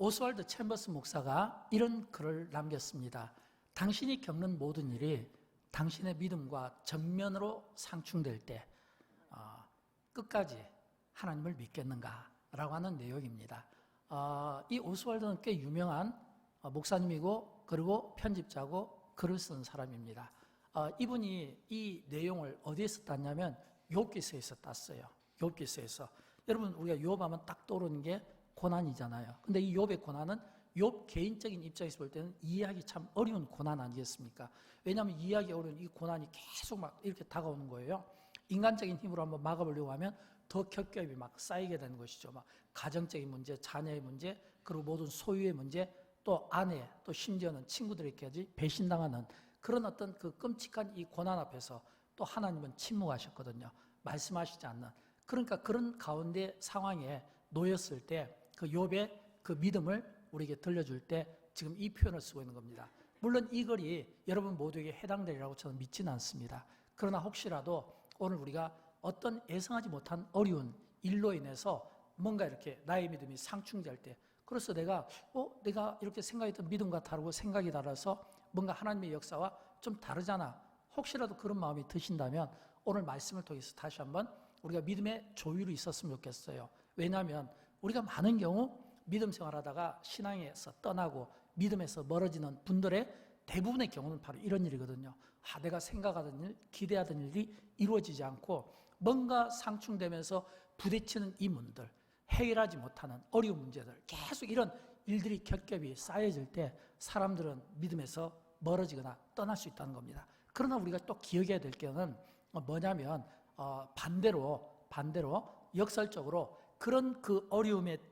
오스왈드 챔버스 목사가 이런 글을 남겼습니다. 당신이 겪는 모든 일이 당신의 믿음과 정면으로 상충될 때 끝까지 하나님을 믿겠는가? 라고 하는 내용입니다. 이 오스왈드는 꽤 유명한 목사님이고 그리고 편집자고 글을 쓴 사람입니다. 이분이 이 내용을 어디에서 땄냐면 욥기서에서 땄어요. 욥기서에서. 여러분 우리가 욥하면 딱 떠오르는 게 고난이잖아요. 근데 이 욥의 고난은 욥 개인적인 입장에서 볼 때는 이해하기 참 어려운 고난 아니겠습니까? 왜냐하면 이해하기 어려운 이 고난이 계속 막 이렇게 다가오는 거예요. 인간적인 힘으로 한번 막아보려고 하면 더 겹겹이 막 쌓이게 되는 것이죠. 막 가정적인 문제, 자녀의 문제, 그리고 모든 소유의 문제, 또 아내, 또 심지어는 친구들에게까지 배신당하는 그런 어떤 그 끔찍한 이 고난 앞에서 또 하나님은 침묵하셨거든요. 말씀하시지 않는. 그러니까 그런 가운데 상황에 놓였을 때 그 욥의 그 믿음을 우리에게 들려줄 때 지금 이 표현을 쓰고 있는 겁니다. 물론 이 글이 여러분 모두에게 해당되리라고 저는 믿지는 않습니다. 그러나 혹시라도 오늘 우리가 어떤 예상하지 못한 어려운 일로 인해서 뭔가 이렇게 나의 믿음이 상충될 때, 그래서 내가 이렇게 생각했던 믿음과 다르고 생각이 달라서 뭔가 하나님의 역사와 좀 다르잖아. 혹시라도 그런 마음이 드신다면 오늘 말씀을 통해서 다시 한번 우리가 믿음의 조율이 있었으면 좋겠어요. 왜냐하면 우리가 많은 경우 믿음 생활하다가 신앙에서 떠나고 믿음에서 멀어지는 분들의 대부분의 경우는 바로 이런 일이거든요. 내가 생각하던 일, 기대하던 일이 이루어지지 않고 뭔가 상충되면서 부딪히는 이 문들, 해결하지 못하는 어려운 문제들, 계속 이런 일들이 겹겹이 쌓여질 때 사람들은 믿음에서 멀어지거나 떠날 수 있다는 겁니다. 그러나 우리가 또 기억해야 될 게는 뭐냐면 반대로 역설적으로 그런 어려움의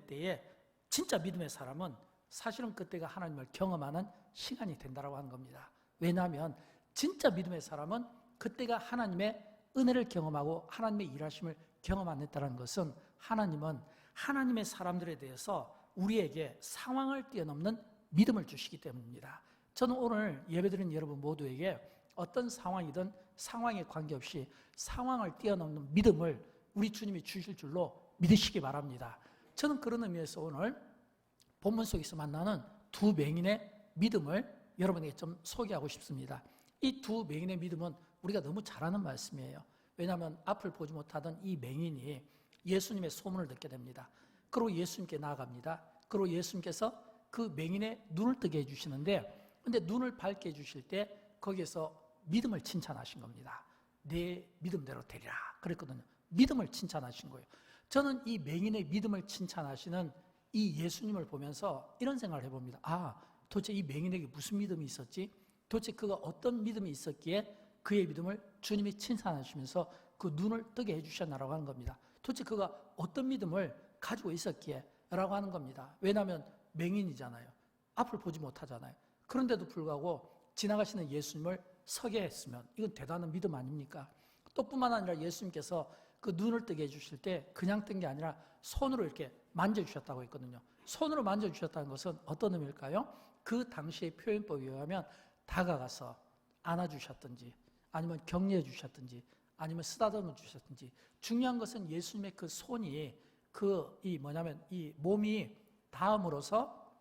때에 진짜 믿음의 사람은 사실은 그때가 하나님을 경험하는 시간이 된다고 하는 겁니다. 왜냐하면 진짜 믿음의 사람은 그때가 하나님의 은혜를 경험하고 하나님의 일하심을 경험 안 했다는 것은 하나님은 하나님의 사람들에 대해서 우리에게 상황을 뛰어넘는 믿음을 주시기 때문입니다. 저는 오늘 예배드린 여러분 모두에게 어떤 상황이든 상황에 관계없이 상황을 뛰어넘는 믿음을 우리 주님이 주실 줄로 믿으시기 바랍니다. 저는 그런 의미에서 오늘 본문 속에서 만나는 두 맹인의 믿음을 여러분에게 좀 소개하고 싶습니다. 이 두 맹인의 믿음은 우리가 너무 잘 아는 말씀이에요. 왜냐하면 앞을 보지 못하던 이 맹인이 예수님의 소문을 듣게 됩니다. 그리고 예수님께 나아갑니다. 그리고 예수님께서 그 맹인의 눈을 뜨게 해주시는데, 근데 눈을 밝게 해주실 때 거기에서 믿음을 칭찬하신 겁니다. 내 믿음대로 되리라 그랬거든요. 믿음을 칭찬하신 거예요. 저는 이 맹인의 믿음을 칭찬하시는 이 예수님을 보면서 이런 생각을 해봅니다. 도대체 이 맹인에게 무슨 믿음이 있었지? 도대체 그가 어떤 믿음이 있었기에 그의 믿음을 주님이 칭찬하시면서 그 눈을 뜨게 해주셨나라고 하는 겁니다. 도대체 그가 어떤 믿음을 가지고 있었기에 라고 하는 겁니다. 왜냐하면 맹인이잖아요. 앞을 보지 못하잖아요. 그런데도 불구하고 지나가시는 예수님을 서게 했으면 이건 대단한 믿음 아닙니까? 또 뿐만 아니라 예수님께서 그 눈을 뜨게 해주실 때 그냥 뜬 게 아니라 손으로 이렇게 만져주셨다고 했거든요. 손으로 만져주셨다는 것은 어떤 의미일까요? 그 당시의 표현법에 의하면 다가가서 안아주셨든지 아니면 격려해 주셨든지 아니면 쓰다듬어 주셨든지, 중요한 것은 예수님의 그 손이 이 몸이 닿음으로써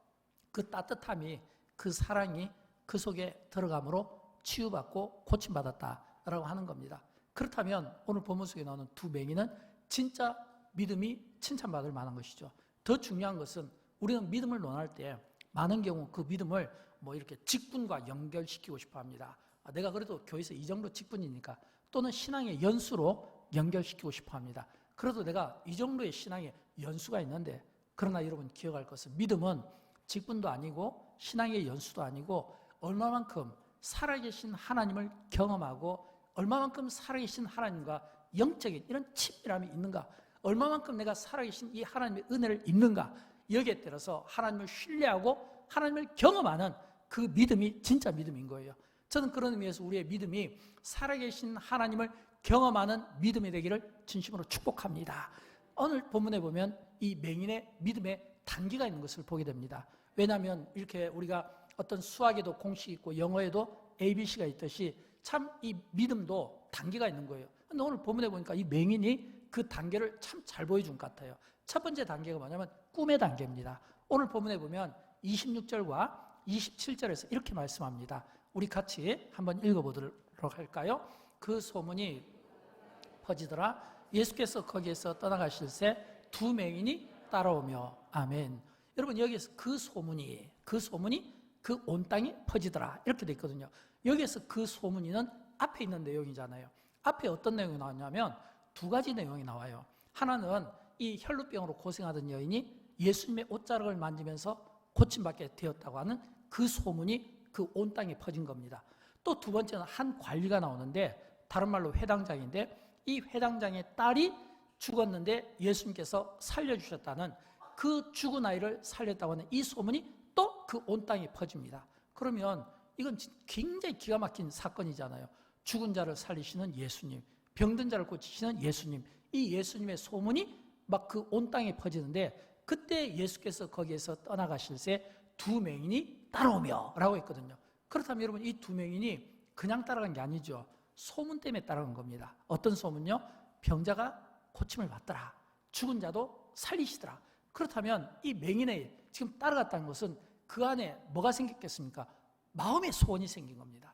그 따뜻함이, 그 사랑이 그 속에 들어감으로 치유받고 고침받았다라고 하는 겁니다. 그렇다면 오늘 본문 속에 나오는 두 맹인은 진짜 믿음이 칭찬받을 만한 것이죠. 더 중요한 것은 우리는 믿음을 논할 때 많은 경우 그 믿음을 이렇게 직분과 연결시키고 싶어 합니다. 내가 그래도 교회에서 이 정도 직분이니까, 또는 신앙의 연수로 연결시키고 싶어 합니다. 그래도 내가 이 정도의 신앙의 연수가 있는데, 그러나 여러분 기억할 것은 믿음은 직분도 아니고 신앙의 연수도 아니고 얼마만큼 살아계신 하나님을 경험하고 얼마만큼 살아계신 하나님과 영적인 이런 친밀함이 있는가, 얼마만큼 내가 살아계신 이 하나님의 은혜를 입는가, 여기에 따라서 하나님을 신뢰하고 하나님을 경험하는 그 믿음이 진짜 믿음인 거예요. 저는 그런 의미에서 우리의 믿음이 살아계신 하나님을 경험하는 믿음이 되기를 진심으로 축복합니다. 오늘 본문에 보면 이 맹인의 믿음에 단계가 있는 것을 보게 됩니다. 왜냐하면 이렇게 우리가 어떤 수학에도 공식이 있고 영어에도 ABC가 있듯이 참 이 믿음도 단계가 있는 거예요. 그런데 오늘 본문에 보니까 이 맹인이 그 단계를 참 잘 보여준 것 같아요. 첫 번째 단계가 뭐냐면 꿈의 단계입니다. 오늘 본문에 보면 26절과 27절에서 이렇게 말씀합니다. 우리 같이 한번 읽어보도록 할까요? 그 소문이 퍼지더라. 예수께서 거기에서 떠나가실새 두 맹인이 따라오며. 아멘. 여러분, 여기에서 그 소문이 그 온 땅에 퍼지더라 이렇게 돼 있거든요. 여기에서 그 소문이는 앞에 있는 내용이잖아요. 앞에 어떤 내용이 나왔냐면 두 가지 내용이 나와요. 하나는 이 혈루병으로 고생하던 여인이 예수님의 옷자락을 만지면서 고침받게 되었다고 하는 그 소문이 그 온 땅에 퍼진 겁니다. 또 두 번째는 한 관리가 나오는데 다른 말로 회당장인데 이 회당장의 딸이 죽었는데 예수님께서 살려주셨다는 그 죽은 아이를 살렸다고 하는 이 소문이 또 그 온 땅에 퍼집니다. 그러면 이건 굉장히 기가 막힌 사건이잖아요. 죽은 자를 살리시는 예수님, 병든 자를 고치시는 예수님, 이 예수님의 소문이 막 그 온 땅에 퍼지는데 그때 예수께서 거기에서 떠나가실새 두 맹인이 따라오며 라고 했거든요. 그렇다면 여러분, 이 두 맹인이 그냥 따라간 게 아니죠. 소문 때문에 따라간 겁니다. 어떤 소문요? 병자가 고침을 받더라. 죽은 자도 살리시더라. 그렇다면 이 맹인의 지금 따라갔다는 것은 그 안에 뭐가 생겼겠습니까? 마음의 소원이 생긴 겁니다.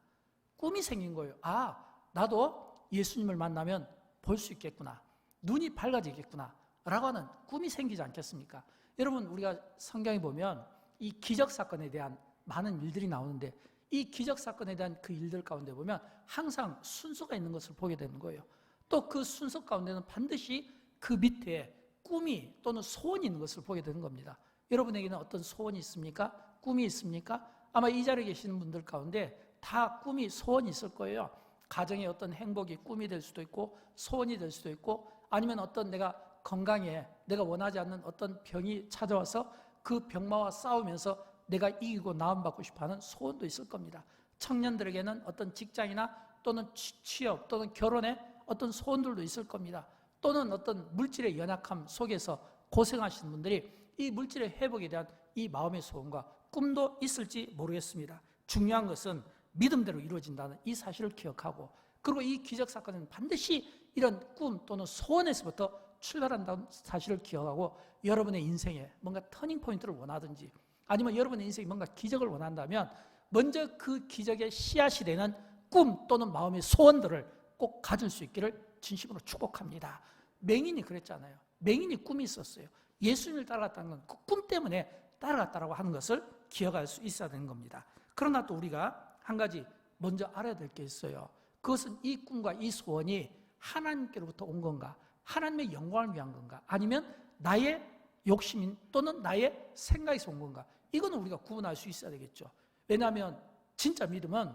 꿈이 생긴 거예요. 아, 나도 예수님을 만나면 볼 수 있겠구나. 눈이 밝아지겠구나. 라고 하는 꿈이 생기지 않겠습니까? 여러분, 우리가 성경에 보면 이 기적사건에 대한 많은 일들이 나오는데 이 기적사건에 대한 그 일들 가운데 보면 항상 순서가 있는 것을 보게 되는 거예요. 또 그 순서 가운데는 반드시 그 밑에 꿈이 또는 소원이 있는 것을 보게 되는 겁니다. 여러분에게는 어떤 소원이 있습니까? 꿈이 있습니까? 아마 이 자리에 계시는 분들 가운데 다 꿈이, 소원이 있을 거예요. 가정의 어떤 행복이 꿈이 될 수도 있고 소원이 될 수도 있고 아니면 어떤 내가 건강에 내가 원하지 않는 어떤 병이 찾아와서 그 병마와 싸우면서 내가 이기고 나음받고 싶어하는 소원도 있을 겁니다. 청년들에게는 어떤 직장이나 또는 취업 또는 결혼에 어떤 소원들도 있을 겁니다. 또는 어떤 물질의 연약함 속에서 고생하시는 분들이 이 물질의 회복에 대한 이 마음의 소원과 꿈도 있을지 모르겠습니다. 중요한 것은 믿음대로 이루어진다는 이 사실을 기억하고, 그리고 이 기적사건은 반드시 이런 꿈 또는 소원에서부터 출발한다는 사실을 기억하고, 여러분의 인생에 뭔가 터닝포인트를 원하든지 아니면 여러분의 인생에 뭔가 기적을 원한다면 먼저 그 기적의 씨앗이 되는 꿈 또는 마음의 소원들을 꼭 가질 수 있기를 진심으로 축복합니다. 맹인이 그랬잖아요. 맹인이 꿈이 있었어요. 예수님을 따라갔다는 건 그 꿈 때문에 따라갔다라고 하는 것을 기억할 수 있어야 되는 겁니다. 그러나 또 우리가 한 가지 먼저 알아야 될 게 있어요. 그것은 이 꿈과 이 소원이 하나님께로부터 온 건가, 하나님의 영광을 위한 건가, 아니면 나의 욕심 또는 나의 생각에서 온 건가, 이거는 우리가 구분할 수 있어야 되겠죠. 왜냐하면 진짜 믿음은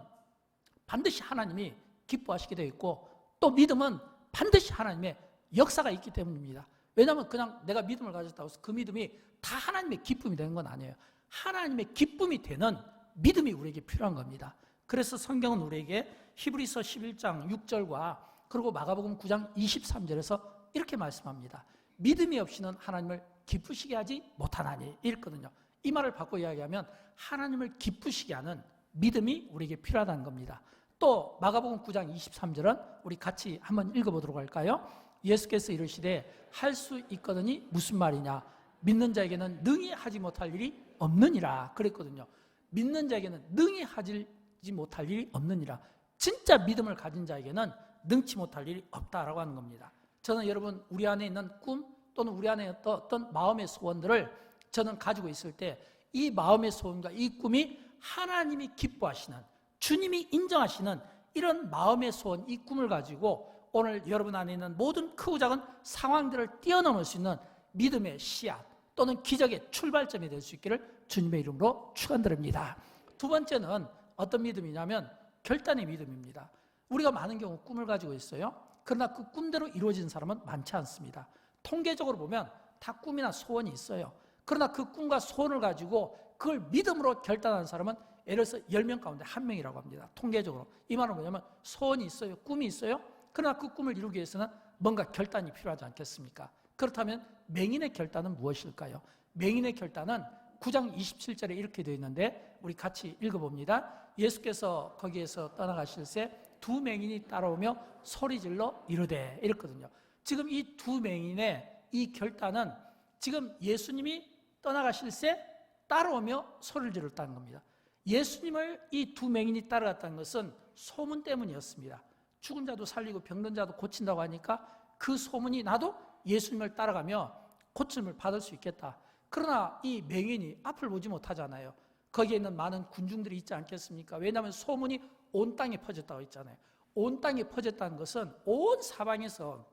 반드시 하나님이 기뻐하시게 되어 있고, 또 믿음은 반드시 하나님의 역사가 있기 때문입니다. 왜냐하면 그냥 내가 믿음을 가졌다고 해서 그 믿음이 다 하나님의 기쁨이 되는 건 아니에요. 하나님의 기쁨이 되는 믿음이 우리에게 필요한 겁니다. 그래서 성경은 우리에게 히브리서 11장 6절과 그리고 마가복음 9장 23절에서 이렇게 말씀합니다. 믿음이 없이는 하나님을 기쁘시게 하지 못하나니, 이랬거든요. 이 말을 바꿔 이야기하면 하나님을 기쁘시게 하는 믿음이 우리에게 필요하다는 겁니다. 또 마가복음 9장 23절은 우리 같이 한번 읽어보도록 할까요? 예수께서 이르시되 할 수 있거든이 무슨 말이냐, 믿는 자에게는 능히 하지 못할 일이 없느니라 그랬거든요. 믿는 자에게는 능히 하지 못할 일이 없느니라. 진짜 믿음을 가진 자에게는 능치 못할 일이 없다라고 하는 겁니다. 저는 여러분, 우리 안에 있는 꿈 또는 우리 안에 어떤 마음의 소원들을 저는 가지고 있을 때 이 마음의 소원과 이 꿈이 하나님이 기뻐하시는, 주님이 인정하시는 이런 마음의 소원, 이 꿈을 가지고 오늘 여러분 안에 있는 모든 크고 작은 상황들을 뛰어넘을 수 있는 믿음의 씨앗 또는 기적의 출발점이 될 수 있기를 주님의 이름으로 축원드립니다. 두 번째는 어떤 믿음이냐면 결단의 믿음입니다. 우리가 많은 경우 꿈을 가지고 있어요. 그러나 그 꿈대로 이루어진 사람은 많지 않습니다. 통계적으로 보면 다 꿈이나 소원이 있어요. 그러나 그 꿈과 소원을 가지고 그걸 믿음으로 결단하는 사람은 예를 들어서 10명 가운데 1명이라고 합니다. 통계적으로. 이 말은 뭐냐면 소원이 있어요. 꿈이 있어요. 그러나 그 꿈을 이루기 위해서는 뭔가 결단이 필요하지 않겠습니까? 그렇다면 맹인의 결단은 무엇일까요? 맹인의 결단은 9장 27절에 이렇게 되어 있는데 우리 같이 읽어봅니다. 예수께서 거기에서 떠나가실새 두 맹인이 따라오며 소리질러 이르되, 이랬거든요. 지금 이 두 맹인의 이 결단은 지금 예수님이 떠나가실새 따라오며 소리를 질렀다는 겁니다. 예수님을 이 두 맹인이 따라갔다는 것은 소문 때문이었습니다. 죽은 자도 살리고 병든 자도 고친다고 하니까 그 소문이 나도 예수님을 따라가며 고침을 받을 수 있겠다. 그러나 이 맹인이 앞을 보지 못하잖아요. 거기에 있는 많은 군중들이 있지 않겠습니까? 왜냐하면 소문이 온 땅에 퍼졌다고 했잖아요. 온 땅에 퍼졌다는 것은 온 사방에서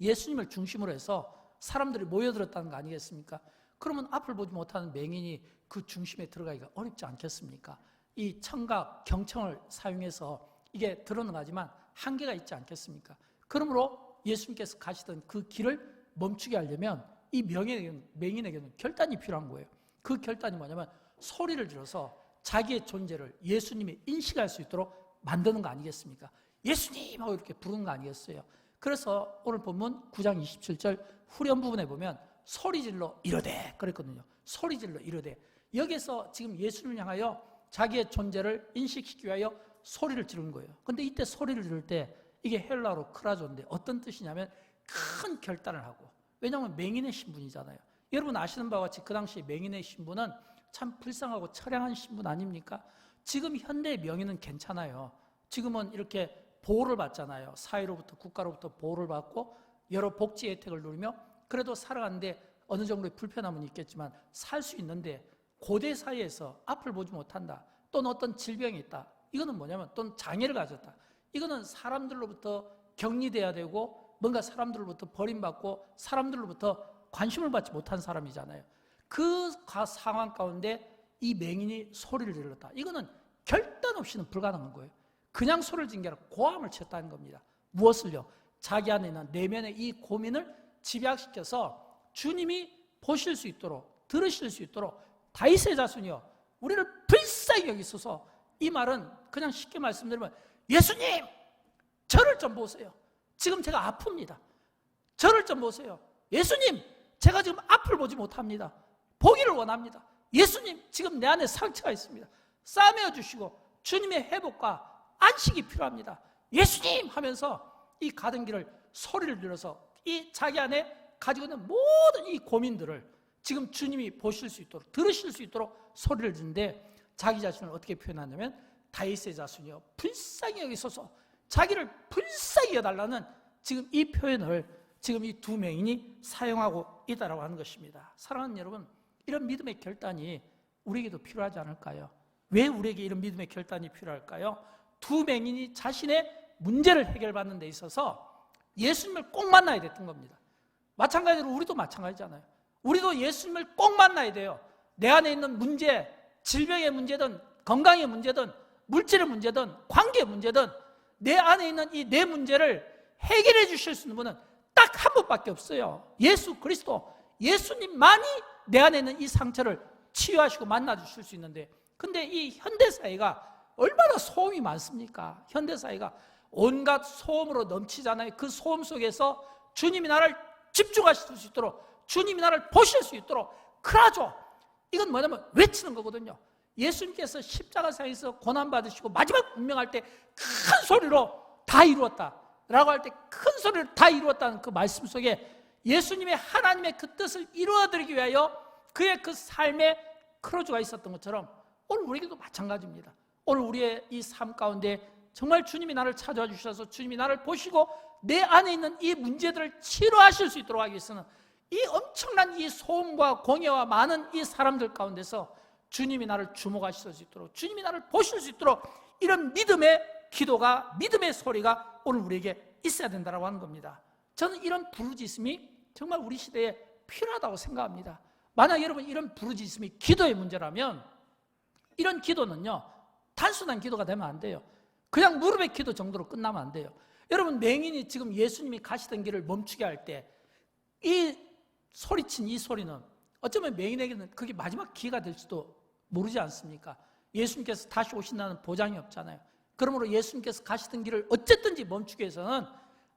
예수님을 중심으로 해서 사람들이 모여들었다는 거 아니겠습니까? 그러면 앞을 보지 못하는 맹인이 그 중심에 들어가기가 어렵지 않겠습니까? 이 청각, 경청을 사용해서 이게 드러나지만 한계가 있지 않겠습니까? 그러므로 예수님께서 가시던 그 길을 멈추게 하려면 이 맹인에게는 결단이 필요한 거예요. 그 결단이 뭐냐면 소리를 질러서 자기의 존재를 예수님이 인식할 수 있도록 만드는 거 아니겠습니까? 예수님 하고 이렇게 부르는 거 아니겠어요? 그래서 오늘 본문 9장 27절 후렴 부분에 보면 소리 질러 이르되 그랬거든요. 소리 질러 이르되. 여기서 지금 예수님을 향하여 자기의 존재를 인식시키기 위하여 소리를 지르는 거예요. 근데 이때 소리를 지를 때 이게 헬라어로 크라조인데 어떤 뜻이냐면 큰 결단을 하고, 왜냐하면 맹인의 신분이잖아요. 여러분 아시는 바와 같이 그 당시 맹인의 신분은 참 불쌍하고 처량한 신분 아닙니까? 지금 현대의 명인은 괜찮아요. 지금은 이렇게 보호를 받잖아요. 사회로부터, 국가로부터 보호를 받고 여러 복지 혜택을 누리며 그래도 살아가는데 어느 정도의 불편함은 있겠지만 살 수 있는데, 고대 사회에서 앞을 보지 못한다, 또는 어떤 질병이 있다, 이거는 뭐냐면 또는 장애를 가졌다, 이거는 사람들로부터 격리돼야 되고 뭔가 사람들로부터 버림받고 사람들로부터 관심을 받지 못한 사람이잖아요. 그 상황 가운데 이 맹인이 소리를 질렀다. 이거는 결단 없이는 불가능한 거예요. 그냥 소리를 지른 게 아니라 고함을 쳤다는 겁니다. 무엇을요? 자기 안에 있는 내면의 이 고민을 집약시켜서 주님이 보실 수 있도록, 들으실 수 있도록 다윗의 자손이여 우리를 불쌍히 여기소서. 이 말은 그냥 쉽게 말씀드리면 예수님 저를 좀 보세요. 지금 제가 아픕니다. 저를 좀 보세요. 예수님 제가 지금 앞을 보지 못합니다. 보기를 원합니다. 예수님 지금 내 안에 상처가 있습니다. 싸매어 주시고 주님의 회복과 안식이 필요합니다. 예수님 하면서 이 가던 길을 소리를 들어서 이 자기 안에 가지고 있는 모든 이 고민들을 지금 주님이 보실 수 있도록, 들으실 수 있도록 소리를 듣는데, 자기 자신을 어떻게 표현하냐면 다윗의 자손이여 불쌍히 여기소서, 자기를 불쌍히 여달라는 지금 이 표현을 지금 이 두 맹인이 사용하고 있다라고 하는 것입니다. 사랑하는 여러분, 이런 믿음의 결단이 우리에게도 필요하지 않을까요? 왜 우리에게 이런 믿음의 결단이 필요할까요? 두 맹인이 자신의 문제를 해결받는 데 있어서 예수님을 꼭 만나야 됐던 겁니다. 마찬가지로 우리도 마찬가지잖아요. 우리도 예수님을 꼭 만나야 돼요. 내 안에 있는 문제, 질병의 문제든 건강의 문제든 물질의 문제든 관계의 문제든 내 안에 있는 이 내 문제를 해결해 주실 수 있는 분은 딱 한 분밖에 없어요. 예수 그리스도. 예수님만이 내 안에 있는 이 상처를 치유하시고 만나 주실 수 있는데, 근데 이 현대사회가 얼마나 소음이 많습니까? 현대사회가 온갖 소음으로 넘치잖아요. 그 소음 속에서 주님이 나를 집중하실 수 있도록, 주님이 나를 보실 수 있도록 크라조, 이건 뭐냐면 외치는 거거든요. 예수님께서 십자가상에서 고난받으시고 마지막 운명할 때 큰 소리로 다 이루었다 라고 할 때 큰 소리로 다 이루었다는 그 말씀 속에 예수님의 하나님의 그 뜻을 이루어드리기 위하여 그의 그 삶에 크로즈가 있었던 것처럼 오늘 우리에게도 마찬가지입니다. 오늘 우리의 이 삶 가운데 정말 주님이 나를 찾아와 주셔서 주님이 나를 보시고 내 안에 있는 이 문제들을 치료하실 수 있도록 하기 위해서는 이 엄청난 이 소음과 공해와 많은 이 사람들 가운데서 주님이 나를 주목하실 수 있도록, 주님이 나를 보실 수 있도록 이런 믿음의 기도가, 믿음의 소리가 오늘 우리에게 있어야 된다고 하는 겁니다. 저는 이런 부르짖음이 정말 우리 시대에 필요하다고 생각합니다. 만약 여러분 이런 부르짖음이 기도의 문제라면 이런 기도는요 단순한 기도가 되면 안 돼요. 그냥 무릎의 기도 정도로 끝나면 안 돼요. 여러분 맹인이 지금 예수님이 가시던 길을 멈추게 할 때 이 소리친 이 소리는 어쩌면 맹인에게는 그게 마지막 기회가 될지도 모르지 않습니까? 예수님께서 다시 오신다는 보장이 없잖아요. 그러므로 예수님께서 가시던 길을 어쨌든지 멈추기 위해서는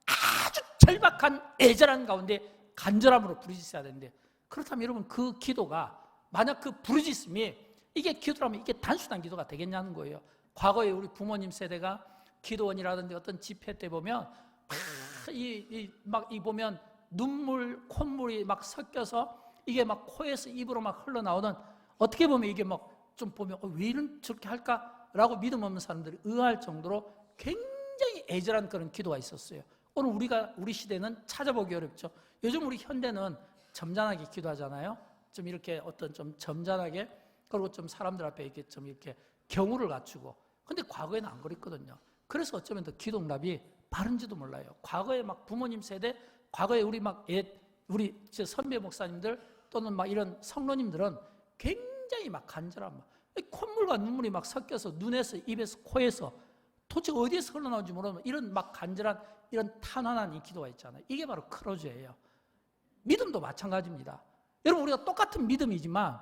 아주 절박한 애절한 가운데 간절함으로 부르짖어야 되는데, 그렇다면 여러분 그 기도가, 만약 그 부르짖음이 이게 기도라면 이게 단순한 기도가 되겠냐는 거예요. 과거에 우리 부모님 세대가 기도원이라든지 어떤 집회 때 보면 막 보면 눈물, 콧물이 막 섞여서 이게 막 코에서 입으로 막 흘러나오는, 어떻게 보면 이게 막 좀 보면 왜 이런 저렇게 할까라고 믿음 없는 사람들이 의아할 정도로 굉장히 애절한 그런 기도가 있었어요. 오늘 우리 시대는 찾아보기 어렵죠. 요즘 우리 현대는 점잖하게 기도하잖아요. 좀 이렇게 어떤 좀 점잖하게, 그리고 좀 사람들 앞에 이렇게 좀 이렇게 경우를 갖추고. 근데 과거에는 안 그랬거든요. 그래서 어쩌면 더 기도 응답이 바른지도 몰라요. 과거에 막 부모님 세대, 과거에 우리 선배 목사님들 또는 막 이런 성로님들은 굉장히 막 간절한 콧물과 눈물이 막 섞여서 눈에서 입에서 코에서 도대체 어디에서 흘러나오는지 모르는 이런 막 간절한 이런 탄환한 이 기도가 있잖아요. 이게 바로 크로즈예요. 믿음도 마찬가지입니다. 여러분, 우리가 똑같은 믿음이지만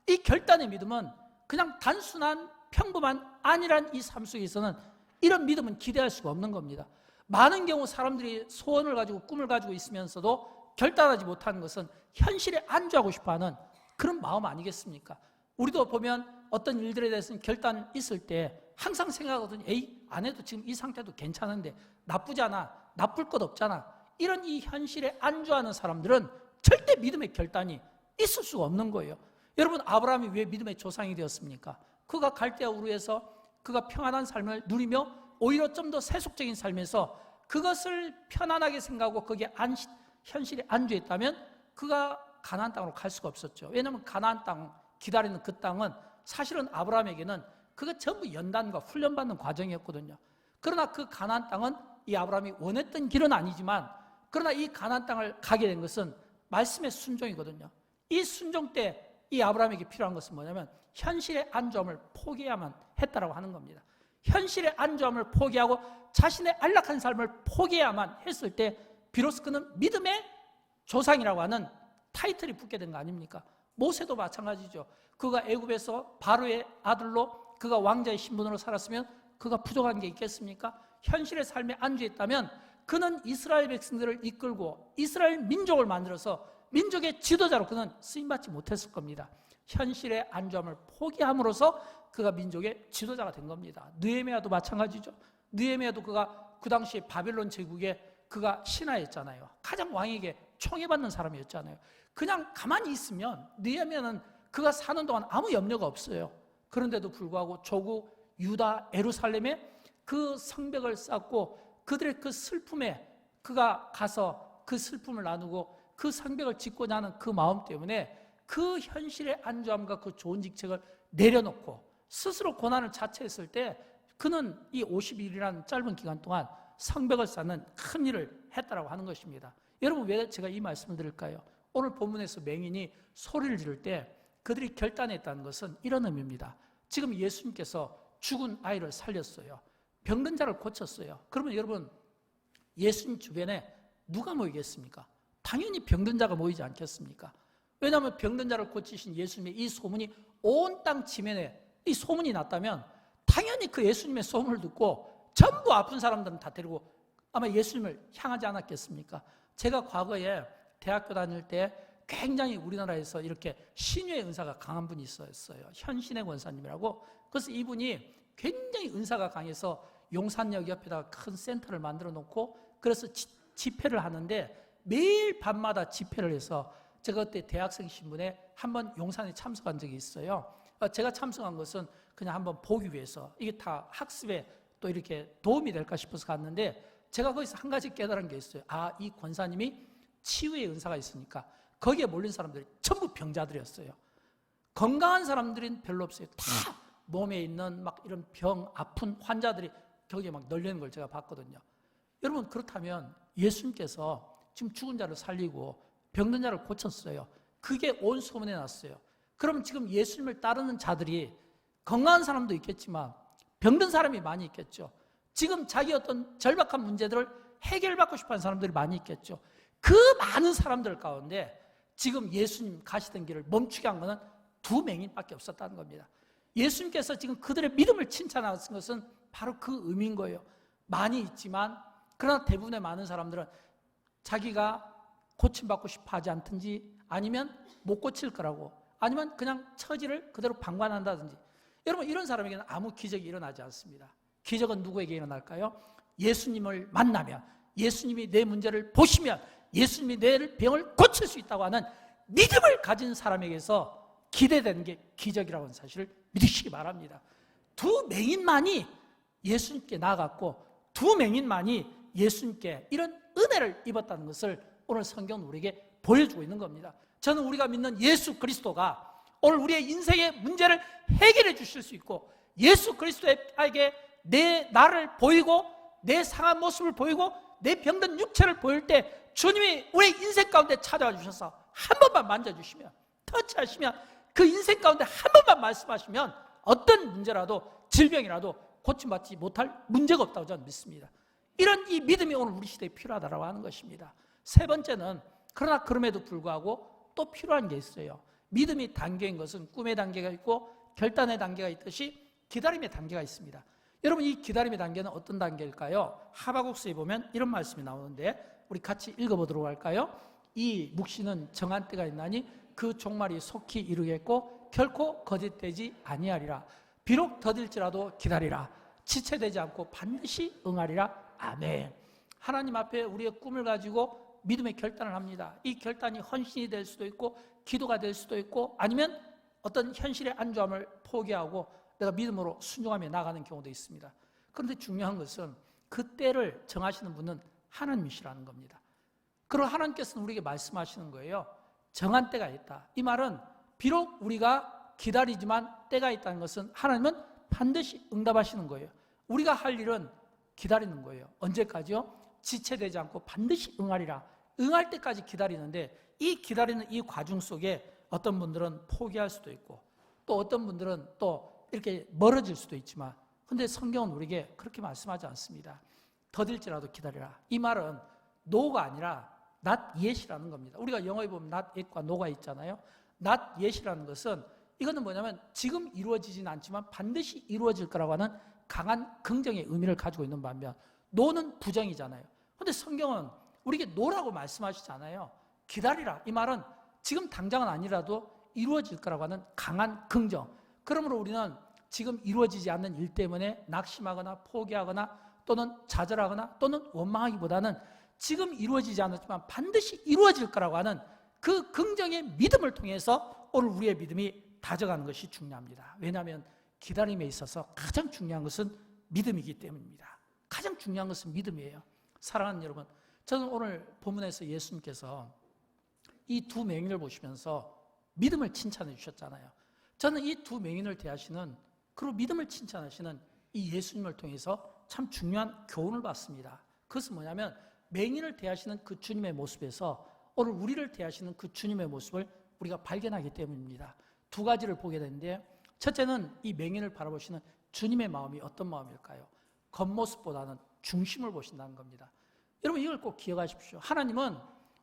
이 결단의 믿음은 그냥 단순한 평범한 안일한 이 삶 속에서는 이런 믿음은 기대할 수가 없는 겁니다. 많은 경우 사람들이 소원을 가지고 꿈을 가지고 있으면서도 결단하지 못하는 것은 현실에 안주하고 싶어하는 그런 마음 아니겠습니까? 우리도 보면 어떤 일들에 대해서는 결단 있을 때 항상 생각하거든요. 에이, 안 해도 지금 이 상태도 괜찮은데 나쁘지 않아, 나쁠 것 없잖아. 이런 이 현실에 안주하는 사람들은 절대 믿음의 결단이 있을 수가 없는 거예요. 여러분, 아브라함이 왜 믿음의 조상이 되었습니까? 그가 갈대아 우르에서 그가 평안한 삶을 누리며 오히려 좀 더 세속적인 삶에서 그것을 편안하게 생각하고 거기에 현실에 안주했다면 그가 가나안 땅으로 갈 수가 없었죠. 왜냐하면 가나안 땅, 기다리는 그 땅은 사실은 아브라함에게는 그게 전부 연단과 훈련받는 과정이었거든요. 그러나 그 가나안 땅은 이 아브라함이 원했던 길은 아니지만, 그러나 이 가나안 땅을 가게 된 것은 말씀의 순종이거든요. 이 순종 때 이 아브라함에게 필요한 것은 뭐냐면 현실의 안주함을 포기해야만 했다라고 하는 겁니다. 현실의 안주함을 포기하고 자신의 안락한 삶을 포기해야만 했을 때 비로소 그는 믿음의 조상이라고 하는 타이틀이 붙게 된 거 아닙니까? 모세도 마찬가지죠. 그가 애굽에서 바로의 아들로 그가 왕자의 신분으로 살았으면 그가 부족한 게 있겠습니까? 현실의 삶에 안주했다면 그는 이스라엘 백성들을 이끌고 이스라엘 민족을 만들어서 민족의 지도자로 그는 쓰임받지 못했을 겁니다. 현실의 안주함을 포기함으로써 그가 민족의 지도자가 된 겁니다. 느헤미야도 마찬가지죠. 느헤미야도 그가 그 당시 바벨론 제국의 그가 신하였잖아요. 가장 왕에게 총애받는 사람이었잖아요. 그냥 가만히 있으면 느헤미야는 그가 사는 동안 아무 염려가 없어요. 그런데도 불구하고 조국 유다 예루살렘에 그 성벽을 쌓고 그들의 그 슬픔에 그가 가서 그 슬픔을 나누고 그 성벽을 짓고자 하는 그 마음 때문에 그 현실의 안주함과 그 좋은 직책을 내려놓고 스스로 고난을 자처했을 때 그는 이 50일이라는 짧은 기간 동안 성벽을 쌓는 큰 일을 했다라고 하는 것입니다. 여러분, 왜 제가 이 말씀을 드릴까요? 오늘 본문에서 맹인이 소리를 지를 때 그들이 결단했다는 것은 이런 의미입니다. 지금 예수님께서 죽은 아이를 살렸어요. 병든 자를 고쳤어요. 그러면 여러분, 예수님 주변에 누가 모이겠습니까? 당연히 병든 자가 모이지 않겠습니까? 왜냐하면 병든 자를 고치신 예수님의 이 소문이 온 땅 지면에 이 소문이 났다면 당연히 그 예수님의 소문을 듣고 전부 아픈 사람들은 다 데리고 아마 예수님을 향하지 않았겠습니까? 제가 과거에 대학교 다닐 때 굉장히 우리나라에서 이렇게 신유의 은사가 강한 분이 있었어요. 현신의 권사님이라고. 그래서 이분이 굉장히 은사가 강해서 용산역 옆에다가 큰 센터를 만들어 놓고 그래서 집회를 하는데 매일 밤마다 집회를 해서 제가 그때 대학생 신분에 한번 용산에 참석한 적이 있어요. 제가 참석한 것은 그냥 한번 보기 위해서 이게 다 학습에 또 이렇게 도움이 될까 싶어서 갔는데 제가 거기서 한 가지 깨달은 게 있어요. 이 권사님이 치유의 은사가 있으니까 거기에 몰린 사람들이 전부 병자들이었어요. 건강한 사람들은 별로 없어요. 다 몸에 있는 막 이런 병, 아픈 환자들이 거기에 막 널리는 걸 제가 봤거든요. 여러분, 그렇다면 예수님께서 지금 죽은 자를 살리고 병든 자를 고쳤어요. 그게 온 소문에 났어요. 그럼 지금 예수님을 따르는 자들이 건강한 사람도 있겠지만 병든 사람이 많이 있겠죠. 지금 자기 어떤 절박한 문제들을 해결받고 싶어하는 사람들이 많이 있겠죠. 그 많은 사람들 가운데 지금 예수님 가시던 길을 멈추게 한 것은 두 맹인밖에 없었다는 겁니다. 예수님께서 지금 그들의 믿음을 칭찬하신 것은 바로 그 의미인 거예요. 많이 있지만 그러나 대부분의 많은 사람들은 자기가 고침받고 싶어 하지 않든지 아니면 못 고칠 거라고 아니면 그냥 처지를 그대로 방관한다든지. 여러분, 이런 사람에게는 아무 기적이 일어나지 않습니다. 기적은 누구에게 일어날까요? 예수님을 만나면, 예수님이 내 문제를 보시면, 예수님이 내 병을 고칠 수 있다고 하는 믿음을 가진 사람에게서 기대되는 게 기적이라는 사실을 믿으시기 바랍니다. 두 맹인만이 예수님께 나아갔고 두 맹인만이 예수님께 이런 은혜를 입었다는 것을 오늘 성경은 우리에게 보여주고 있는 겁니다. 저는 우리가 믿는 예수 그리스도가 오늘 우리의 인생의 문제를 해결해 주실 수 있고 예수 그리스도에게 내 나를 보이고 내 상한 모습을 보이고 내 병든 육체를 보일 때 주님이 우리 인생 가운데 찾아와 주셔서 한 번만 만져주시면 터치하시면 그 인생 가운데 한 번만 말씀하시면 어떤 문제라도 질병이라도 고침받지 못할 문제가 없다고 저는 믿습니다. 이런 이 믿음이 오늘 우리 시대에 필요하다고 하는 것입니다. 세 번째는 그러나 그럼에도 불구하고 또 필요한 게 있어요. 믿음이 단계인 것은 꿈의 단계가 있고 결단의 단계가 있듯이 기다림의 단계가 있습니다. 여러분 이 기다림의 단계는 어떤 단계일까요? 하박국서에 보면 이런 말씀이 나오는데 우리 같이 읽어보도록 할까요? 이 묵시는 정한 때가 있나니 그 종말이 속히 이루겠고 결코 거짓되지 아니하리라. 비록 더딜지라도 기다리라. 지체되지 않고 반드시 응하리라. 아멘. 하나님 앞에 우리의 꿈을 가지고 믿음의 결단을 합니다. 이 결단이 헌신이 될 수도 있고 기도가 될 수도 있고 아니면 어떤 현실의 안주함을 포기하고 내가 믿음으로 순종하며 나가는 경우도 있습니다. 그런데 중요한 것은 그 때를 정하시는 분은 하나님이시라는 겁니다. 그리고 하나님께서는 우리에게 말씀하시는 거예요. 정한 때가 있다. 이 말은 비록 우리가 기다리지만 때가 있다는 것은 하나님은 반드시 응답하시는 거예요. 우리가 할 일은 기다리는 거예요. 언제까지요? 지체되지 않고 반드시 응하리라. 응할 때까지 기다리는데 이 기다리는 이 과정 속에 어떤 분들은 포기할 수도 있고 또 어떤 분들은 또 이렇게 멀어질 수도 있지만 근데 성경은 우리에게 그렇게 말씀하지 않습니다. 더딜지라도 기다리라. 이 말은 no가 아니라 not yet이라는 겁니다. 우리가 영어에 보면 not yet과 no가 있잖아요. not yet이라는 것은 이거는 뭐냐면 지금 이루어지진 않지만 반드시 이루어질 거라고 하는 강한 긍정의 의미를 가지고 있는 반면 no는 부정이잖아요. 그런데 성경은 우리에게 no라고 말씀하시잖아요. 기다리라. 이 말은 지금 당장은 아니라도 이루어질 거라고 하는 강한 긍정. 그러므로 우리는 지금 이루어지지 않는 일 때문에 낙심하거나 포기하거나 또는 좌절하거나 또는 원망하기보다는 지금 이루어지지 않았지만 반드시 이루어질 거라고 하는 그 긍정의 믿음을 통해서 오늘 우리의 믿음이 다져가는 것이 중요합니다. 왜냐하면 기다림에 있어서 가장 중요한 것은 믿음이기 때문입니다. 가장 중요한 것은 믿음이에요. 사랑하는 여러분, 저는 오늘 본문에서 예수님께서 이 두 맹인을 보시면서 믿음을 칭찬해 주셨잖아요. 저는 이 두 맹인을 대하시는 그리고 믿음을 칭찬하시는 이 예수님을 통해서 참 중요한 교훈을 받습니다. 그것은 뭐냐면 맹인을 대하시는 그 주님의 모습에서 오늘 우리를 대하시는 그 주님의 모습을 우리가 발견하기 때문입니다. 두 가지를 보게 되는데 첫째는 이 맹인을 바라보시는 주님의 마음이 어떤 마음일까요? 겉모습보다는 중심을 보신다는 겁니다. 여러분 이걸 꼭 기억하십시오. 하나님은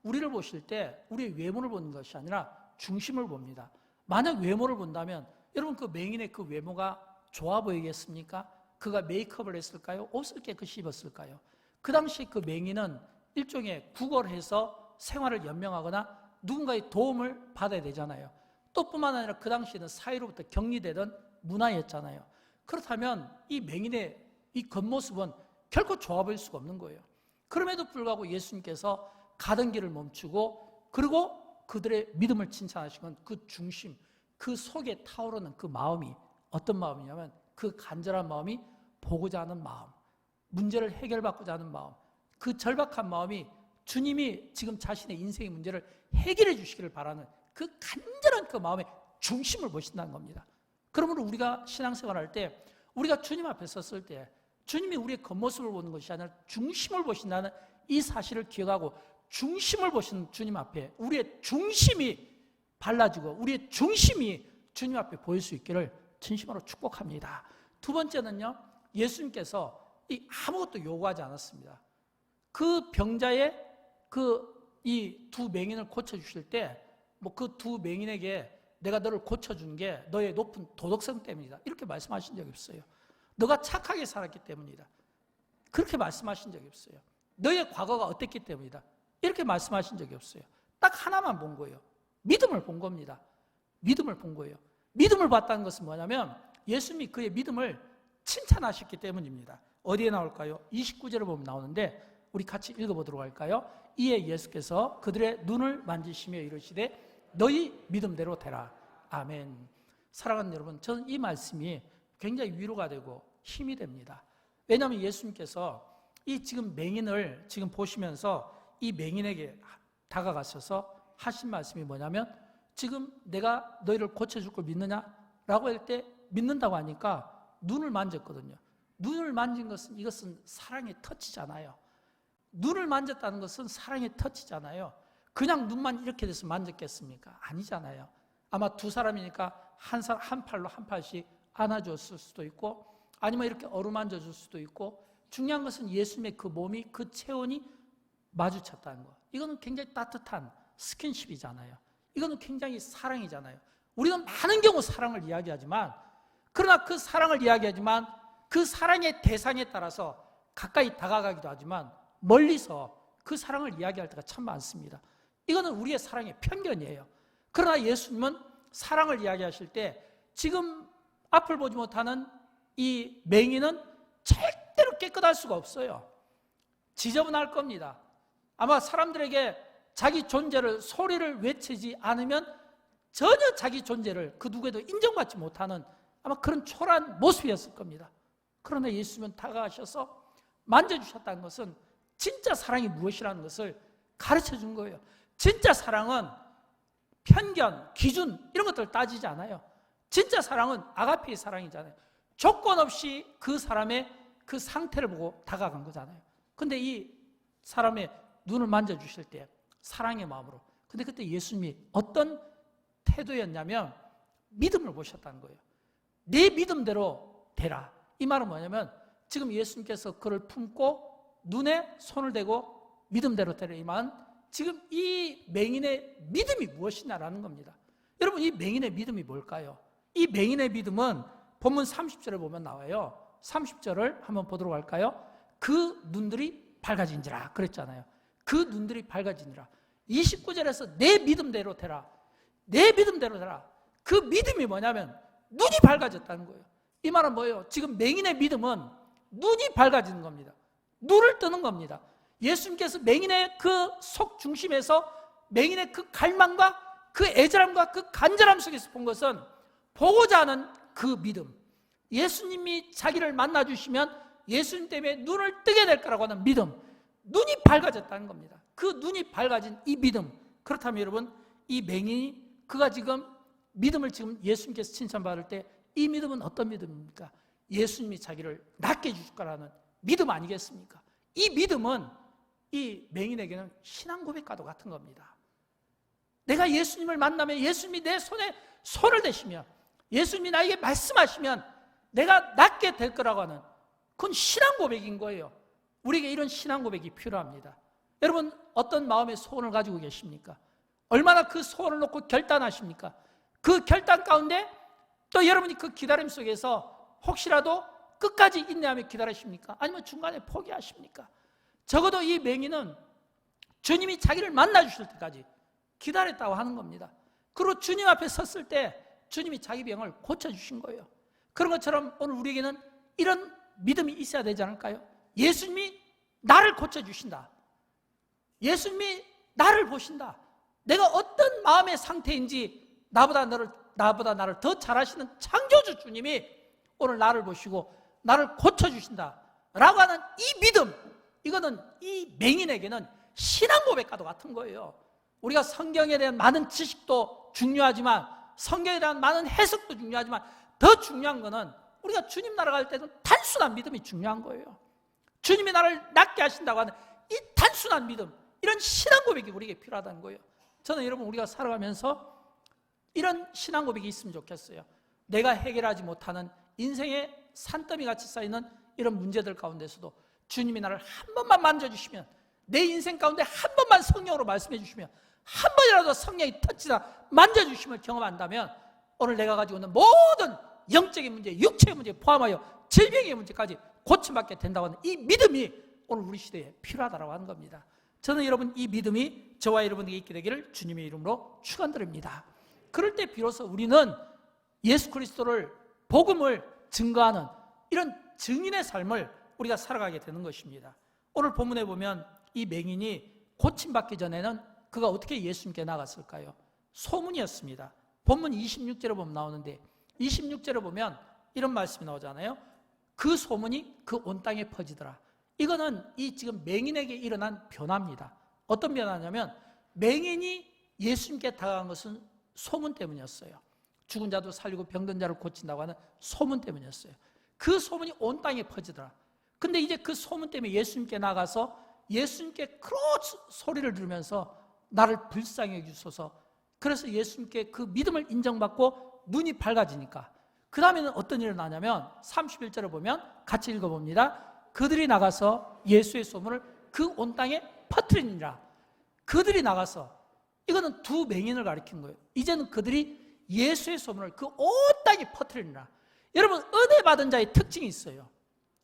우리를 보실 때 우리의 외모를 보는 것이 아니라 중심을 봅니다. 만약 외모를 본다면 여러분 그 맹인의 그 외모가 좋아 보이겠습니까? 그가 메이크업을 했을까요? 옷을 깨끗이 입었을까요? 그 당시 그 맹인은 일종의 구걸해서 생활을 연명하거나 누군가의 도움을 받아야 되잖아요. 또 뿐만 아니라 그 당시에는 사회로부터 격리되던 문화였잖아요. 그렇다면 이 맹인의 이 겉모습은 결코 좋아 보일 수가 없는 거예요. 그럼에도 불구하고 예수님께서 가던 길을 멈추고 그리고 그들의 믿음을 칭찬하신 건 그 중심, 그 속에 타오르는 그 마음이 어떤 마음이냐면 그 간절한 마음이 보고자 하는 마음, 문제를 해결받고자 하는 마음, 그 절박한 마음이 주님이 지금 자신의 인생의 문제를 해결해 주시기를 바라는 그 간절한 그 마음의 중심을 보신다는 겁니다. 그러므로 우리가 신앙생활할 때 우리가 주님 앞에 섰을 때 주님이 우리의 겉모습을 보는 것이 아니라 중심을 보신다는 이 사실을 기억하고 중심을 보시는 주님 앞에 우리의 중심이 발라지고 우리의 중심이 주님 앞에 보일 수 있기를 진심으로 축복합니다. 두 번째는요, 예수님께서 아무것도 요구하지 않았습니다. 그 병자의 이 두 맹인을 고쳐주실 때 뭐 그 두 맹인에게 내가 너를 고쳐준 게 너의 높은 도덕성 때문이다 이렇게 말씀하신 적이 없어요. 너가 착하게 살았기 때문이다 그렇게 말씀하신 적이 없어요. 너의 과거가 어땠기 때문이다 이렇게 말씀하신 적이 없어요. 딱 하나만 본 거예요. 믿음을 본 겁니다. 믿음을 본 거예요. 믿음을 봤다는 것은 뭐냐면 예수님이 그의 믿음을 칭찬하셨기 때문입니다. 어디에 나올까요? 29절을 보면 나오는데 우리 같이 읽어보도록 할까요? 이에 예수께서 그들의 눈을 만지시며 이르시되 너희 믿음대로 되라. 아멘. 사랑하는 여러분, 저는 이 말씀이 굉장히 위로가 되고 힘이 됩니다. 왜냐하면 예수님께서 이 지금 맹인을 지금 보시면서 이 맹인에게 다가가셔서 하신 말씀이 뭐냐면, 지금 내가 너희를 고쳐줄 걸 믿느냐? 라고 할 때 믿는다고 하니까 눈을 만졌거든요. 눈을 만진 것은, 이것은 사랑의 터치잖아요. 눈을 만졌다는 것은 사랑의 터치잖아요. 그냥 눈만 이렇게 돼서 만졌겠습니까? 아니잖아요. 아마 두 사람이니까 한 팔로 한 팔씩 안아줬을 수도 있고, 아니면 이렇게 어루만져 줄 수도 있고, 중요한 것은 예수님의 그 몸이, 그 체온이 마주쳤다는 거. 이거는 굉장히 따뜻한 스킨십이잖아요. 이거는 굉장히 사랑이잖아요. 우리는 많은 경우 사랑을 이야기하지만, 그러나 그 사랑을 이야기하지만 그 사랑의 대상에 따라서 가까이 다가가기도 하지만 멀리서 그 사랑을 이야기할 때가 참 많습니다. 이거는 우리의 사랑의 편견이에요. 그러나 예수님은 사랑을 이야기하실 때 지금 앞을 보지 못하는 이 맹인은 절대로 깨끗할 수가 없어요. 지저분할 겁니다. 아마 사람들에게 자기 존재를, 소리를 외치지 않으면 전혀 자기 존재를 그 누구에도 인정받지 못하는 아마 그런 초라한 모습이었을 겁니다. 그러나 예수님은 다가가셔서 만져주셨다는 것은 진짜 사랑이 무엇이라는 것을 가르쳐 준 거예요. 진짜 사랑은 편견, 기준 이런 것들을 따지지 않아요. 진짜 사랑은 아가페의 사랑이잖아요. 조건 없이 그 사람의 그 상태를 보고 다가간 거잖아요. 근데 이 사람의 눈을 만져주실 때 사랑의 마음으로, 근데 그때 예수님이 어떤 태도였냐면 믿음을 보셨다는 거예요. 내 믿음대로 되라. 이 말은 뭐냐면 지금 예수님께서 그를 품고 눈에 손을 대고 믿음대로 되라. 이 말은 지금 이 맹인의 믿음이 무엇이냐라는 겁니다. 여러분, 이 맹인의 믿음이 뭘까요? 이 맹인의 믿음은 본문 30절에 보면 나와요. 30절을 한번 보도록 할까요? 그 눈들이 밝아진지라 그랬잖아요. 그 눈들이 밝아지니라. 29절에서 내 믿음대로 되라. 내 믿음대로 되라. 그 믿음이 뭐냐면 눈이 밝아졌다는 거예요. 이 말은 뭐예요? 지금 맹인의 믿음은 눈이 밝아지는 겁니다. 눈을 뜨는 겁니다. 예수님께서 맹인의 그 속 중심에서 맹인의 그 갈망과 그 애절함과 그 간절함 속에서 본 것은 보고자 하는 그 믿음. 예수님이 자기를 만나주시면 예수님 때문에 눈을 뜨게 될 거라고 하는 믿음. 눈이 밝아졌다는 겁니다. 그 눈이 밝아진 이 믿음. 그렇다면 여러분, 이 맹인이 그가 지금 믿음을 지금 예수님께서 칭찬받을 때 이 믿음은 어떤 믿음입니까? 예수님이 자기를 낫게 해주실 거라는 믿음 아니겠습니까? 이 믿음은 이 맹인에게는 신앙 고백과도 같은 겁니다. 내가 예수님을 만나면 예수님이 내 손에 손을 대시면 예수님이 나에게 말씀하시면 내가 낫게 될 거라고 하는 그건 신앙 고백인 거예요. 우리에게 이런 신앙 고백이 필요합니다. 여러분, 어떤 마음의 소원을 가지고 계십니까? 얼마나 그 소원을 놓고 결단하십니까? 그 결단 가운데 또 여러분이 그 기다림 속에서 혹시라도 끝까지 인내하며 기다리십니까? 아니면 중간에 포기하십니까? 적어도 이 맹인은 주님이 자기를 만나주실 때까지 기다렸다고 하는 겁니다. 그리고 주님 앞에 섰을 때 주님이 자기 병을 고쳐주신 거예요. 그런 것처럼 오늘 우리에게는 이런 믿음이 있어야 되지 않을까요? 예수님이 나를 고쳐주신다. 예수님이 나를 보신다. 내가 어떤 마음의 상태인지 나보다 나를 더 잘 아시는 창조주 주님이 오늘 나를 보시고 나를 고쳐주신다 라고 하는 이 믿음, 이거는 이 맹인에게는 신앙 고백과도 같은 거예요. 우리가 성경에 대한 많은 지식도 중요하지만 성경에 대한 많은 해석도 중요하지만 더 중요한 거는 우리가 주님 나라 갈 때는 단순한 믿음이 중요한 거예요. 주님이 나를 낫게 하신다고 하는 이 단순한 믿음, 이런 신앙 고백이 우리에게 필요하다는 거예요. 저는 여러분, 우리가 살아가면서 이런 신앙 고백이 있으면 좋겠어요. 내가 해결하지 못하는 인생의 산더미 같이 쌓이는 이런 문제들 가운데서도 주님이 나를 한 번만 만져주시면, 내 인생 가운데 한 번만 성령으로 말씀해 주시면, 한 번이라도 성령이 터치다 만져주심을 경험한다면 오늘 내가 가지고 있는 모든 영적인 문제, 육체의 문제 포함하여 질병의 문제까지 고침받게 된다고 하는 이 믿음이 오늘 우리 시대에 필요하다고 하는 겁니다. 저는 여러분, 이 믿음이 저와 여러분에게 있게 되기를 주님의 이름으로 축원드립니다. 그럴 때 비로소 우리는 예수 그리스도를, 복음을 증거하는 이런 증인의 삶을 우리가 살아가게 되는 것입니다. 오늘 본문에 보면 이 맹인이 고침받기 전에는 그가 어떻게 예수님께 나갔을까요? 소문이었습니다. 본문 26절에 보면 나오는데 26절에 보면 이런 말씀이 나오잖아요. 그 소문이 그 온 땅에 퍼지더라. 이거는 이 지금 맹인에게 일어난 변화입니다. 어떤 변화냐면 맹인이 예수님께 다가간 것은 소문 때문이었어요. 죽은 자도 살리고 병든 자를 고친다고 하는 소문 때문이었어요. 그 소문이 온 땅에 퍼지더라. 근데 이제 그 소문 때문에 예수님께 나가서 예수님께 그런 소리를 들으면서 나를 불쌍히 여기소서. 그래서 예수님께 그 믿음을 인정받고 눈이 밝아지니까 그 다음에는 어떤 일이 나냐면 31절을 보면 같이 읽어봅니다. 그들이 나가서 예수의 소문을 그 온 땅에 퍼뜨리니라. 그들이 나가서, 이거는 두 맹인을 가리킨 거예요. 이제는 그들이 예수의 소문을 그 온 땅에 퍼뜨리니라. 여러분, 은혜 받은 자의 특징이 있어요.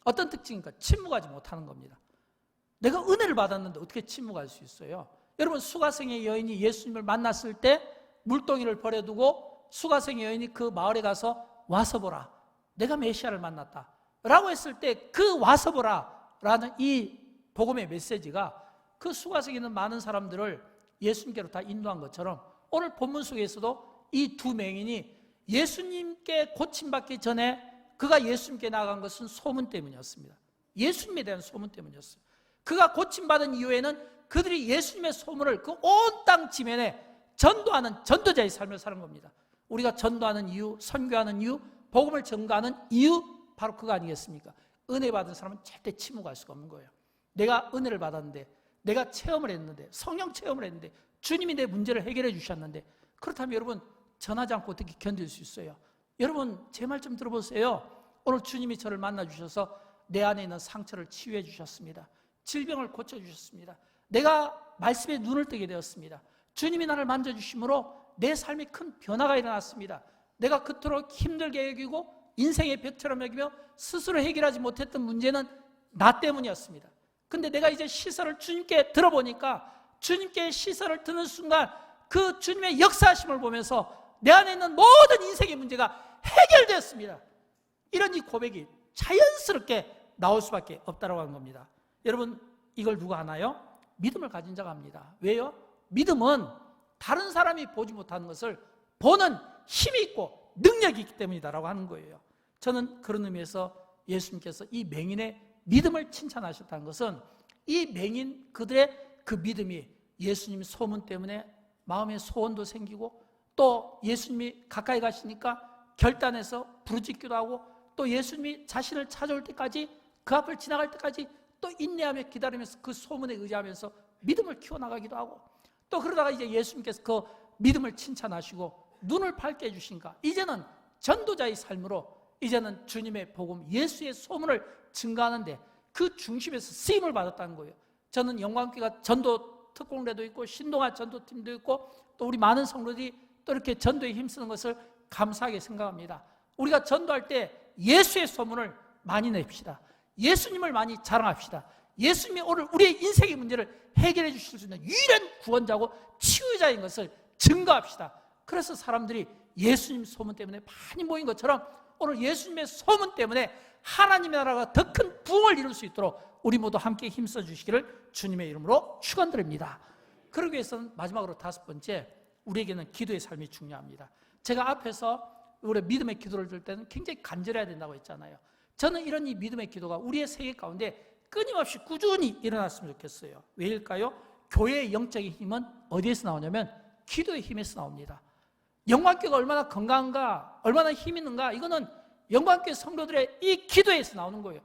어떤 특징입니까? 침묵하지 못하는 겁니다. 내가 은혜를 받았는데 어떻게 침묵할 수 있어요? 여러분, 수가성의 여인이 예수님을 만났을 때 물동이를 버려두고 수가성의 여인이 그 마을에 가서 와서 보라, 내가 메시아를 만났다 라고 했을 때 그 와서 보라 라는 이 복음의 메시지가 그 수가성에 있는 많은 사람들을 예수님께로 다 인도한 것처럼 오늘 본문 속에서도 이 두 맹인이 예수님께 고침받기 전에 그가 예수님께 나간 것은 소문 때문이었습니다. 예수님에 대한 소문 때문이었어요. 그가 고침받은 이후에는 그들이 예수님의 소문을 그 온 땅 지면에 전도하는 전도자의 삶을 사는 겁니다. 우리가 전도하는 이유, 선교하는 이유, 복음을 전가하는 이유, 바로 그거 아니겠습니까? 은혜 받은 사람은 절대 침묵할 수가 없는 거예요. 내가 은혜를 받았는데, 내가 체험을 했는데, 성령 체험을 했는데, 주님이 내 문제를 해결해 주셨는데, 그렇다면 여러분 전하지 않고 어떻게 견딜 수 있어요? 여러분 제 말 좀 들어보세요. 오늘 주님이 저를 만나 주셔서 내 안에 있는 상처를 치유해 주셨습니다. 질병을 고쳐주셨습니다. 내가 말씀에 눈을 뜨게 되었습니다. 주님이 나를 만져주심으로 내 삶에 큰 변화가 일어났습니다. 내가 그토록 힘들게 여기고 인생의 벽처럼 여기며 스스로 해결하지 못했던 문제는 나 때문이었습니다. 근데 내가 이제 시설을 주님께 들어보니까 주님께 시설을 듣는 순간 그 주님의 역사하심을 보면서 내 안에 있는 모든 인생의 문제가 해결되었습니다. 이런 이 고백이 자연스럽게 나올 수밖에 없다고 하는 겁니다. 여러분, 이걸 누가 하나요? 믿음을 가진 자가 합니다. 왜요? 믿음은 다른 사람이 보지 못하는 것을 보는 힘이 있고 능력이 있기 때문이다라고 하는 거예요. 저는 그런 의미에서 예수님께서 이 맹인의 믿음을 칭찬하셨다는 것은 이 맹인 그들의 그 믿음이 예수님 소문 때문에 마음의 소원도 생기고 또 예수님이 가까이 가시니까 결단해서 부르짖기도 하고 또 예수님이 자신을 찾아올 때까지 그 앞을 지나갈 때까지 또 인내하며 기다리면서 그 소문에 의지하면서 믿음을 키워나가기도 하고 또 그러다가 이제 예수님께서 그 믿음을 칭찬하시고 눈을 밝게 해주신가 이제는 전도자의 삶으로 이제는 주님의 복음 예수의 소문을 증가하는데 그 중심에서 쓰임을 받았다는 거예요. 저는 영광교회가 전도 특공대도 있고 신동아 전도팀도 있고 또 우리 많은 성도들이 또 이렇게 전도에 힘쓰는 것을 감사하게 생각합니다. 우리가 전도할 때 예수의 소문을 많이 냅시다. 예수님을 많이 자랑합시다. 예수님이 오늘 우리의 인생의 문제를 해결해 주실 수 있는 유일한 구원자고 치유자인 것을 증거합시다. 그래서 사람들이 예수님 소문 때문에 많이 모인 것처럼 오늘 예수님의 소문 때문에 하나님의 나라가 더 큰 부흥을 이룰 수 있도록 우리 모두 함께 힘써 주시기를 주님의 이름으로 축원드립니다. 그러기 위해서는 마지막으로 다섯 번째, 우리에게는 기도의 삶이 중요합니다. 제가 앞에서 우리 믿음의 기도를 들 때는 굉장히 간절해야 된다고 했잖아요. 저는 이런 이 믿음의 기도가 우리의 세계 가운데 끊임없이 꾸준히 일어났으면 좋겠어요. 왜일까요? 교회의 영적인 힘은 어디에서 나오냐면 기도의 힘에서 나옵니다. 영광교회가 얼마나 건강한가, 얼마나 힘 있는가, 이거는 영광교회 성도들의 이 기도에서 나오는 거예요.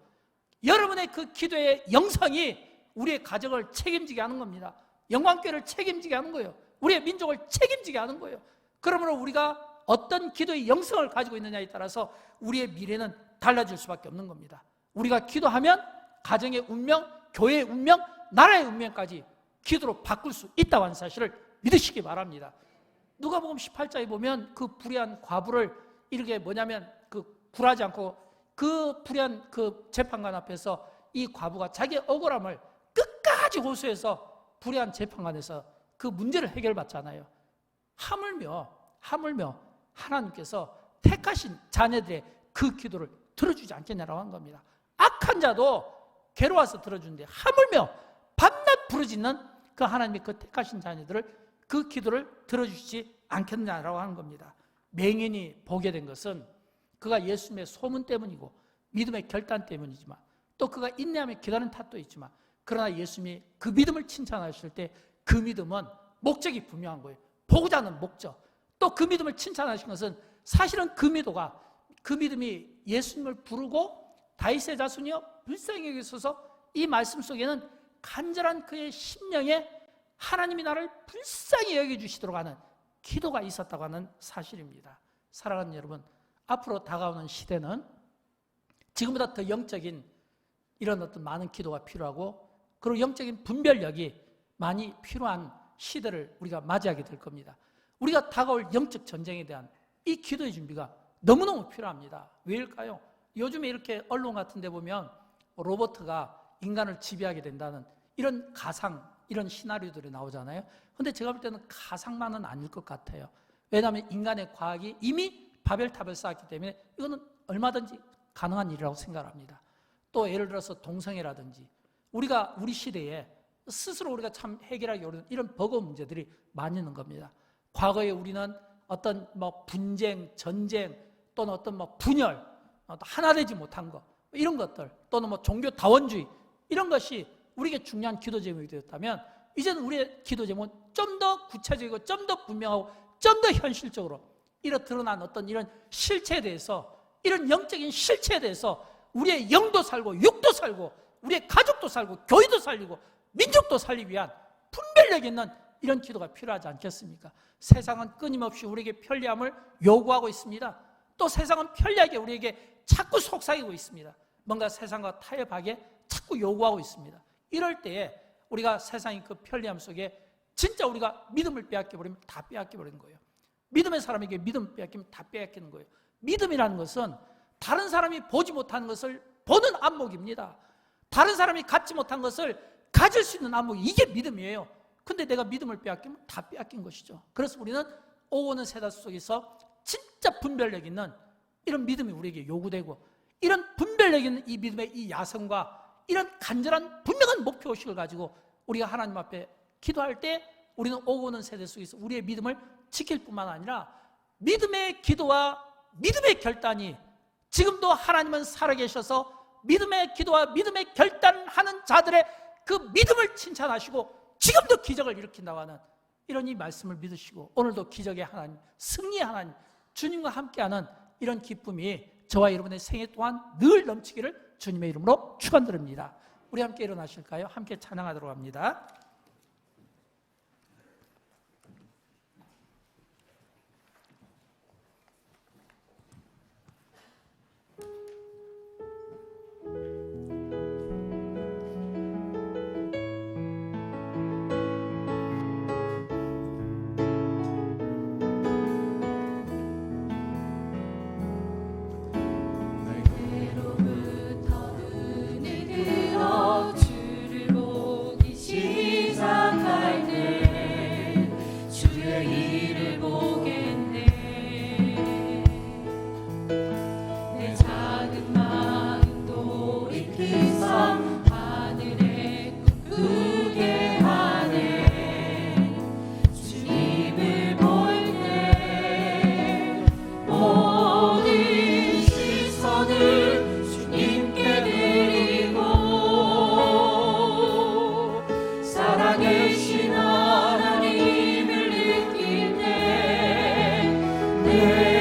여러분의 그 기도의 영성이 우리의 가정을 책임지게 하는 겁니다. 영광교회를 책임지게 하는 거예요. 우리의 민족을 책임지게 하는 거예요. 그러므로 우리가 어떤 기도의 영성을 가지고 있느냐에 따라서 우리의 미래는 달라질 수밖에 없는 겁니다. 우리가 기도하면 가정의 운명, 교회의 운명, 나라의 운명까지 기도로 바꿀 수 있다고 하는 사실을 믿으시기 바랍니다. 누가복음 18장에 보면 그 불의한 과부를 이렇게 뭐냐면 그 굴하지 않고 그 불의한 그 재판관 앞에서 이 과부가 자기의 억울함을 끝까지 호소해서 불의한 재판관에서 그 문제를 해결받잖아요. 하물며 하나님께서 택하신 자녀들의 그 기도를 들어주지 않겠냐라고 한 겁니다. 악한 자도 괴로워서 들어주는데 하물며 밤낮 부르짖는 그 하나님의 그 택하신 자녀들을 그 기도를 들어주시지 않겠느냐라고 하는 겁니다. 맹인이 보게 된 것은 그가 예수님의 소문 때문이고 믿음의 결단 때문이지만, 또 그가 인내하며 기다리는 탓도 있지만, 그러나 예수님이 그 믿음을 칭찬하실 때 그 믿음은 목적이 분명한 거예요. 보고자 하는 목적. 또 그 믿음을 칭찬하신 것은 사실은 그 믿음이 예수님을 부르고 다윗의 자손이여 불쌍히 여기소서, 이 말씀 속에는 간절한 그의 심령에 하나님이 나를 불쌍히 여겨주시도록 하는 기도가 있었다고 하는 사실입니다. 사랑하는 여러분, 앞으로 다가오는 시대는 지금보다 더 영적인 이런 어떤 많은 기도가 필요하고, 그리고 영적인 분별력이 많이 필요한 시대를 우리가 맞이하게 될 겁니다. 우리가 다가올 영적 전쟁에 대한 이 기도의 준비가 너무너무 필요합니다. 왜일까요? 요즘에 이렇게 언론 같은 데 보면 로봇가 인간을 지배하게 된다는 이런 가상, 이런 시나리오들이 나오잖아요. 근데 제가 볼 때는 가상만은 아닐 것 같아요. 왜냐하면 인간의 과학이 이미 바벨탑을 쌓았기 때문에 이거는 얼마든지 가능한 일이라고 생각합니다. 또 예를 들어서 동성애라든지 우리 시대에 스스로 우리가 참 해결하기 어려운 이런 버거운 문제들이 많이 있는 겁니다. 과거에 우리는 어떤 분쟁, 전쟁, 또는 어떤 분열, 하나 되지 못한 것, 이런 것들, 또는 종교 다원주의, 이런 것이 우리에게 중요한 기도 제목이 되었다면, 이제는 우리의 기도 제목은 좀 더 구체적이고 좀 더 분명하고 좀 더 현실적으로 드러난 어떤 이런 실체에 대해서, 이런 영적인 실체에 대해서 우리의 영도 살고 육도 살고 우리의 가족도 살고 교회도 살리고 민족도 살리기 위한 분별력 있는 이런 기도가 필요하지 않겠습니까? 세상은 끊임없이 우리에게 편리함을 요구하고 있습니다. 또 세상은 편리하게 우리에게 자꾸 속삭이고 있습니다. 뭔가 세상과 타협하게 자꾸 요구하고 있습니다. 이럴 때에 우리가 세상의 그 편리함 속에 진짜 우리가 믿음을 빼앗겨버리면 다 빼앗겨버리는 거예요. 믿음의 사람에게 믿음을 빼앗기면 다 빼앗기는 거예요. 믿음이라는 것은 다른 사람이 보지 못하는 것을 보는 안목입니다. 다른 사람이 갖지 못한 것을 가질 수 있는 안목이, 이게 믿음이에요. 근데 내가 믿음을 빼앗기면 다 빼앗긴 것이죠. 그래서 우리는 오고는 세대 속에서 진짜 분별력 있는 이런 믿음이 우리에게 요구되고, 이런 분별력 있는 이 믿음의 이 야성과 이런 간절한 분명한 목표의식을 가지고 우리가 하나님 앞에 기도할 때 우리는 오고는 세대 속에서 우리의 믿음을 지킬 뿐만 아니라 믿음의 기도와 믿음의 결단이, 지금도 하나님은 살아계셔서 믿음의 기도와 믿음의 결단하는 자들의 그 믿음을 칭찬하시고 지금도 기적을 일으킨다고 하는 이런 이 말씀을 믿으시고, 오늘도 기적의 하나님, 승리의 하나님, 주님과 함께하는 이런 기쁨이 저와 여러분의 생애 동안 늘 넘치기를 주님의 이름으로 축원드립니다. 우리 함께 일어나실까요? 함께 찬양하도록 합니다.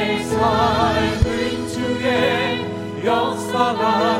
내 삶 중에 역사가